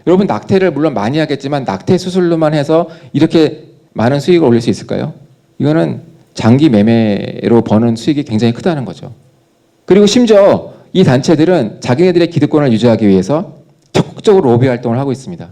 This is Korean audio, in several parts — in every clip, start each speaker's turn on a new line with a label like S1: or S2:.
S1: 여러분 낙태를 물론 많이 하겠지만 낙태 수술로만 해서 이렇게 많은 수익을 올릴 수 있을까요? 이거는 장기 매매로 버는 수익이 굉장히 크다는 거죠. 그리고 심지어 이 단체들은 자기네들의 기득권을 유지하기 위해서 적극적으로 로비 활동을 하고 있습니다.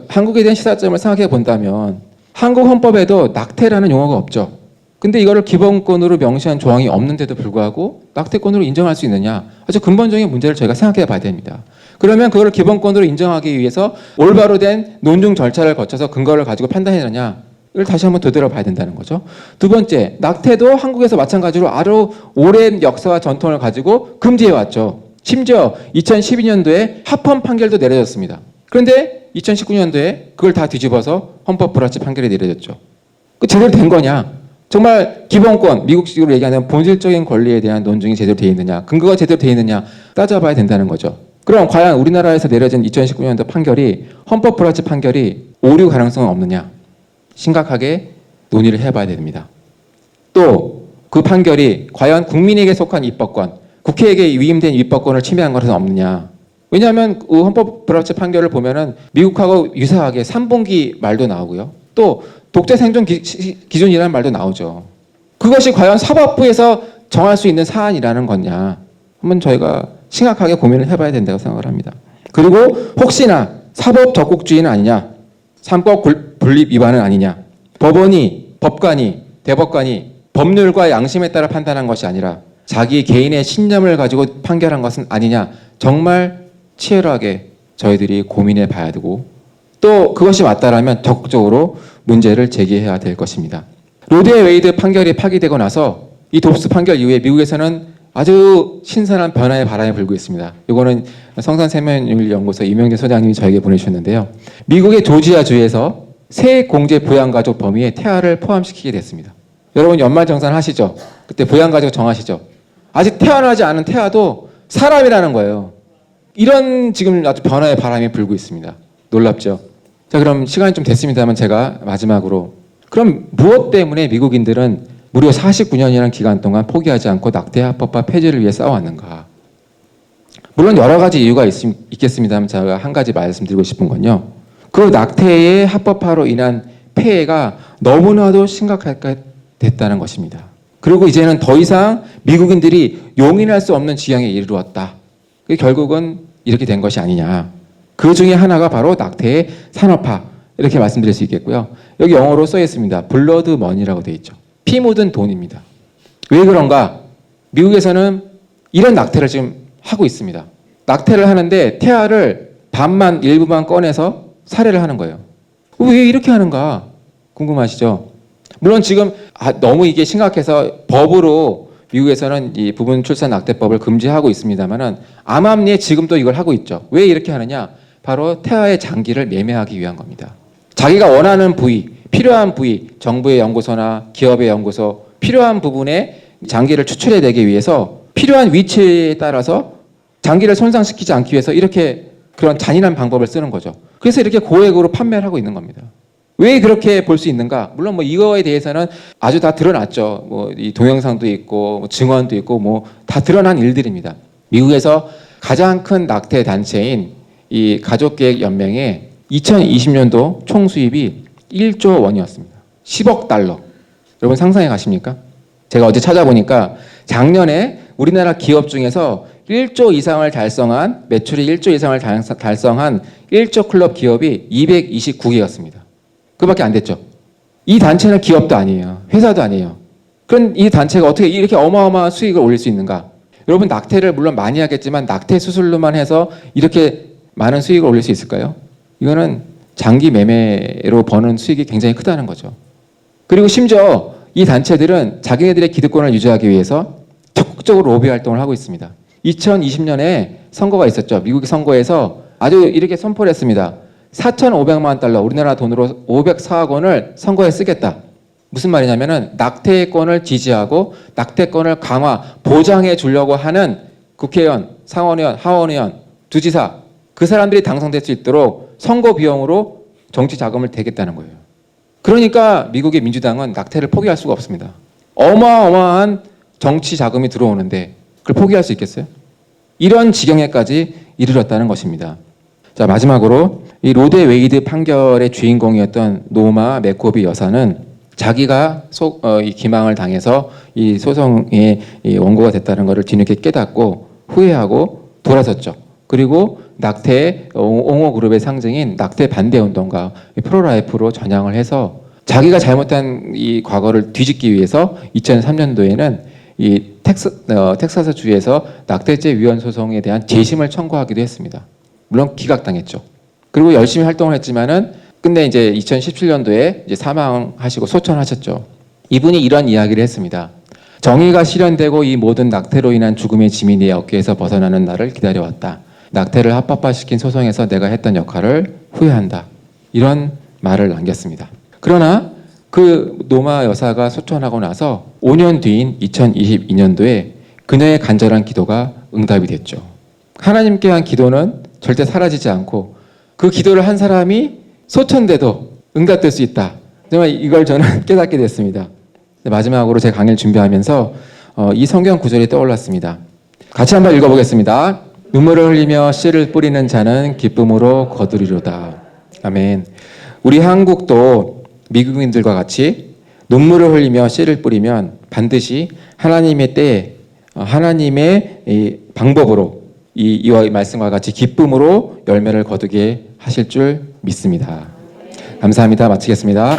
S1: 한국에 대한 시사점을 생각해 본다면 한국 헌법에도 낙태라는 용어가 없죠. 근데 이거를 기본권으로 명시한 조항이 없는데도 불구하고 낙태권으로 인정할 수 있느냐? 아주 근본적인 문제를 저희가 생각해 봐야 됩니다. 그러면 그걸 기본권으로 인정하기 위해서 올바로 된 논증 절차를 거쳐서 근거를 가지고 판단해내느냐? 이걸 다시 한번 되돌아봐야 된다는 거죠. 두 번째, 낙태도 한국에서 마찬가지로 아주 오랜 역사와 전통을 가지고 금지해왔죠. 심지어 2012년도에 합헌 판결도 내려졌습니다. 그런데 2019년도에 그걸 다 뒤집어서 헌법 불합치 판결이 내려졌죠. 그 제대로 된 거냐? 정말 기본권, 미국식으로 얘기하는 본질적인 권리에 대한 논증이 제대로 되어 있느냐, 근거가 제대로 되어 있느냐 따져봐야 된다는 거죠. 그럼 과연 우리나라에서 내려진 2019년도 판결이 헌법 불합치 판결이 오류 가능성은 없느냐? 심각하게 논의를 해봐야 됩니다. 또 그 판결이 과연 국민에게 속한 입법권, 국회에게 위임된 입법권을 침해한 것은 없느냐? 왜냐하면 그 헌법 불합치 판결을 보면은 미국하고 유사하게 3분기 말도 나오고요. 또 독재 생존 기준이라는 말도 나오죠. 그것이 과연 사법부에서 정할 수 있는 사안이라는 거냐? 한번 저희가 심각하게 고민을 해봐야 된다고 생각을 합니다. 그리고 혹시나 사법 적국주의는 아니냐? 삼법 분립 위반은 아니냐? 법원이, 법관이, 대법관이 법률과 양심에 따라 판단한 것이 아니라 자기 개인의 신념을 가지고 판결한 것은 아니냐? 정말 치열하게 저희들이 고민해 봐야 되고 또 그것이 맞다라면 적극적으로 문제를 제기해야 될 것입니다. 로드앤 웨이드 판결이 파기되고 나서 이 dob스 판결 이후에 미국에서는 아주 신선한 변화의 바람이 불고 있습니다. 이거는 성산세면연구소 이명재 소장님이 저에게 보내주셨는데요. 미국의 조지아주에서 세공제 부양가족 범위에 태아를 포함시키게 됐습니다. 여러분 연말정산 하시죠? 그때 부양가족 정하시죠? 아직 태어나지 않은 태아도 사람이라는 거예요. 이런 지금 아주 변화의 바람이 불고 있습니다. 놀랍죠? 자, 그럼 시간이 좀 됐습니다만 제가 마지막으로 그럼 무엇 때문에 미국인들은 무려 49년이라는 기간 동안 포기하지 않고 낙태 합법화 폐지를 위해 싸워왔는가? 물론 여러 가지 이유가 있겠습니다만 제가 한 가지 말씀드리고 싶은 건요. 그 낙태의 합법화로 인한 폐해가 너무나도 심각하게 됐다는 것입니다. 그리고 이제는 더 이상 미국인들이 용인할 수 없는 지경에 이르렀다. 그게 결국은 이렇게 된 것이 아니냐. 그 중에 하나가 바로 낙태의 산업화. 이렇게 말씀드릴 수 있겠고요. 여기 영어로 써 있습니다. 블러드 머니라고 되어 있죠. 피 묻은 돈입니다. 왜 그런가? 미국에서는 이런 낙태를 지금 하고 있습니다. 낙태를 하는데 태아를 반만 일부만 꺼내서 살해를 하는 거예요. 왜 이렇게 하는가 궁금하시죠? 물론 지금 너무 이게 심각해서 법으로 미국에서는 이 부분 출산 낙태법을 금지하고 있습니다만은 암암리에 지금도 이걸 하고 있죠. 왜 이렇게 하느냐? 바로 태아의 장기를 매매하기 위한 겁니다. 자기가 원하는 부위, 필요한 부위, 정부의 연구소나 기업의 연구소, 필요한 부분에 장기를 추출해내기 위해서 필요한 위치에 따라서 장기를 손상시키지 않기 위해서 이렇게 그런 잔인한 방법을 쓰는 거죠. 그래서 이렇게 고액으로 판매를 하고 있는 겁니다. 왜 그렇게 볼 수 있는가? 물론 뭐 이거에 대해서는 아주 다 드러났죠. 뭐 이 동영상도 있고 뭐 증언도 있고 뭐 다 드러난 일들입니다. 미국에서 가장 큰 낙태 단체인 이 가족계획연맹의 2020년도 총 수입이 1조 원이었습니다. 10억 달러. 여러분 상상해 가십니까? 제가 어제 찾아보니까 작년에 우리나라 기업 중에서 1조 이상을 달성한 매출이 1조 이상을 달성한 1조 클럽 기업이 229개였습니다. 그밖에 안 됐죠. 이 단체는 기업도 아니에요. 회사도 아니에요. 그럼 이 단체가 어떻게 이렇게 어마어마한 수익을 올릴 수 있는가? 여러분 낙태를 물론 많이 하겠지만 낙태 수술로만 해서 이렇게 많은 수익을 올릴 수 있을까요? 이거는 장기 매매로 버는 수익이 굉장히 크다는 거죠. 그리고 심지어 이 단체들은 자기네들의 기득권을 유지하기 위해서 적극적으로 로비 활동을 하고 있습니다. 2020년에 선거가 있었죠. 미국의 선거에서 아주 이렇게 선포를 했습니다. 4,500만 달러, 우리나라 돈으로 504억 원을 선거에 쓰겠다. 무슨 말이냐면은 낙태권을 지지하고 낙태권을 강화, 보장해 주려고 하는 국회의원, 상원의원, 하원의원, 주지사 그 사람들이 당선될 수 있도록 선거 비용으로 정치 자금을 대겠다는 거예요. 그러니까 미국의 민주당은 낙태를 포기할 수가 없습니다. 어마어마한 정치 자금이 들어오는데 그걸 포기할 수 있겠어요? 이런 지경에까지 이르렀다는 것입니다. 자, 마지막으로 이 로데 웨이드 판결의 주인공이었던 노마 맥코비 여사는 자기가 이 기망을 당해서 이 소송의 이 원고가 됐다는 것을 뒤늦게 깨닫고 후회하고 돌아섰죠. 그리고 낙태 옹호 그룹의 상징인 낙태 반대 운동가 프로라이프로 전향을 해서 자기가 잘못한 이 과거를 뒤집기 위해서 2003년도에는 이 텍사스 주에서 낙태죄 위헌 소송에 대한 재심을 청구하기도 했습니다. 물론 기각당했죠. 그리고 열심히 활동을 했지만은 근데 이제 2017년도에 이제 사망하시고 소천하셨죠. 이분이 이런 이야기를 했습니다. 정의가 실현되고 이 모든 낙태로 인한 죽음의 짐이 내 어깨에서 벗어나는 날을 기다려왔다. 낙태를 합법화시킨 소송에서 내가 했던 역할을 후회한다. 이런 말을 남겼습니다. 그러나 그 노마 여사가 소천하고 나서 5년 뒤인 2022년도에 그녀의 간절한 기도가 응답이 됐죠. 하나님께 한 기도는 절대 사라지지 않고 그 기도를 한 사람이 소천돼도 응답될 수 있다. 정말 이걸 저는 깨닫게 됐습니다. 마지막으로 제 강의를 준비하면서 이 성경 구절이 떠올랐습니다. 같이 한번 읽어보겠습니다. 눈물을 흘리며 씨를 뿌리는 자는 기쁨으로 거두리로다. 아멘. 우리 한국도 미국인들과 같이 눈물을 흘리며 씨를 뿌리면 반드시 하나님의 때에 하나님의 이 방법으로 이와 말씀과 같이 기쁨으로 열매를 거두게 하실 줄 믿습니다. 감사합니다. 마치겠습니다.